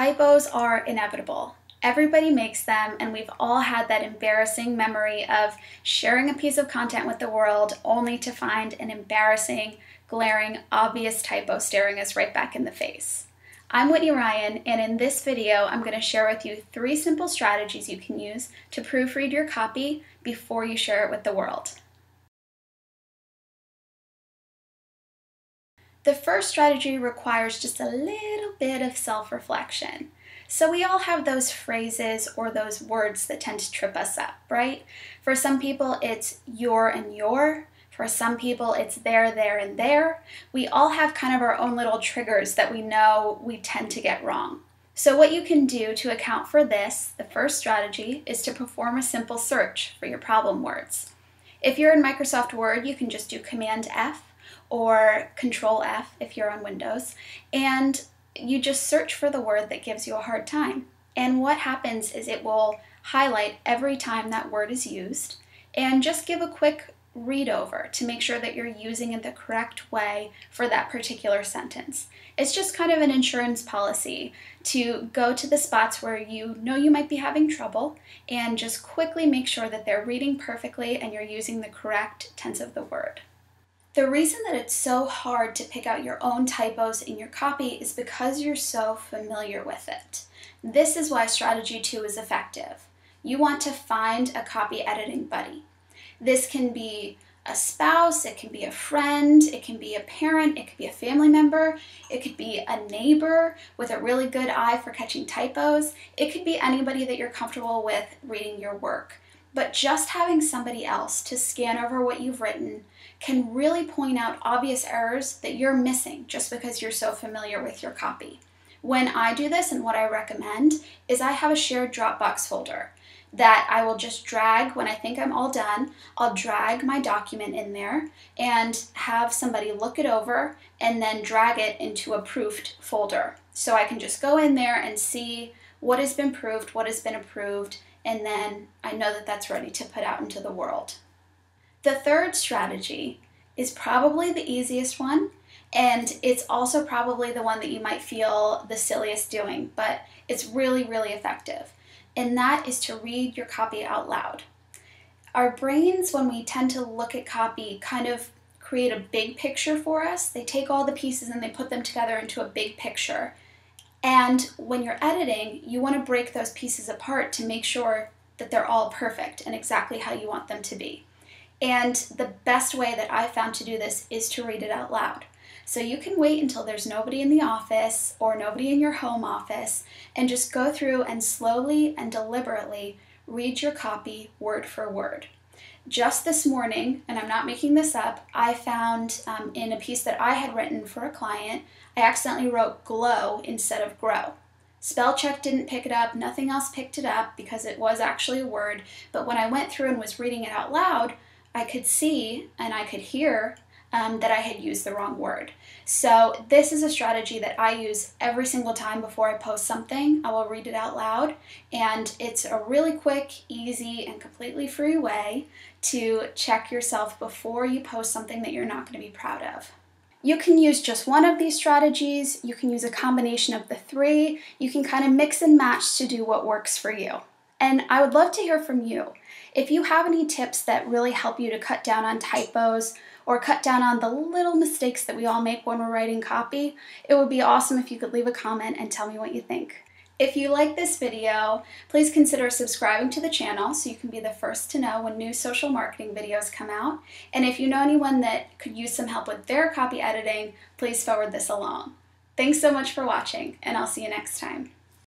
Typos are inevitable. Everybody makes them, and we've all had that embarrassing memory of sharing a piece of content with the world only to find an embarrassing, glaring, obvious typo staring us right back in the face. I'm Whitney Ryan, and in this video, I'm going to share with you 3 simple strategies you can use to proofread your copy before you share it with the world. The first strategy requires just a little bit of self-reflection. So we all have those phrases or those words that tend to trip us up, right? For some people, it's your and your. For some people, it's there, there, and there. We all have kind of our own little triggers that we know we tend to get wrong. So what you can do to account for this, the first strategy, is to perform a simple search for your problem words. If you're in Microsoft Word, you can just do Command F or Control F if you're on Windows, and you just search for the word that gives you a hard time. And what happens is it will highlight every time that word is used and just give a quick read over to make sure that you're using it the correct way for that particular sentence. It's just kind of an insurance policy to go to the spots where you know you might be having trouble and just quickly make sure that they're reading perfectly and you're using the correct tense of the word. The reason that it's so hard to pick out your own typos in your copy is because you're so familiar with it. This is why strategy 2 is effective. You want to find a copy editing buddy. This can be a spouse, it can be a friend, it can be a parent, it could be a family member, it could be a neighbor with a really good eye for catching typos. It could be anybody that you're comfortable with reading your work. But just having somebody else to scan over what you've written can really point out obvious errors that you're missing just because you're so familiar with your copy. When I do this, and what I recommend, is I have a shared Dropbox folder that I will just drag when I think I'm all done. I'll drag my document in there and have somebody look it over and then drag it into a proofed folder. So I can just go in there and see what has been proofed, what has been approved, and then I know that that's ready to put out into the world. The third strategy is probably the easiest one, and it's also probably the one that you might feel the silliest doing, but it's really, really effective. And that is to read your copy out loud. Our brains, when we tend to look at copy, kind of create a big picture for us. They take all the pieces and they put them together into a big picture. And when you're editing, you want to break those pieces apart to make sure that they're all perfect and exactly how you want them to be. And the best way that I've found to do this is to read it out loud. So you can wait until there's nobody in the office or nobody in your home office and just go through and slowly and deliberately read your copy word for word. Just this morning, and I'm not making this up, I found in a piece that I had written for a client, I accidentally wrote glow instead of grow. Spell check didn't pick it up, nothing else picked it up because it was actually a word, but when I went through and was reading it out loud, I could see and I could hear that I had used the wrong word. So this is a strategy that I use every single time before I post something. I will read it out loud, and it's a really quick, easy, and completely free way to check yourself before you post something that you're not going to be proud of. You can use just one of these strategies. You can use a combination of the 3. You can kind of mix and match to do what works for you. And I would love to hear from you. If you have any tips that really help you to cut down on typos or cut down on the little mistakes that we all make when we're writing copy, it would be awesome if you could leave a comment and tell me what you think. If you like this video, please consider subscribing to the channel so you can be the first to know when new social marketing videos come out. And if you know anyone that could use some help with their copy editing, please forward this along. Thanks so much for watching, and I'll see you next time.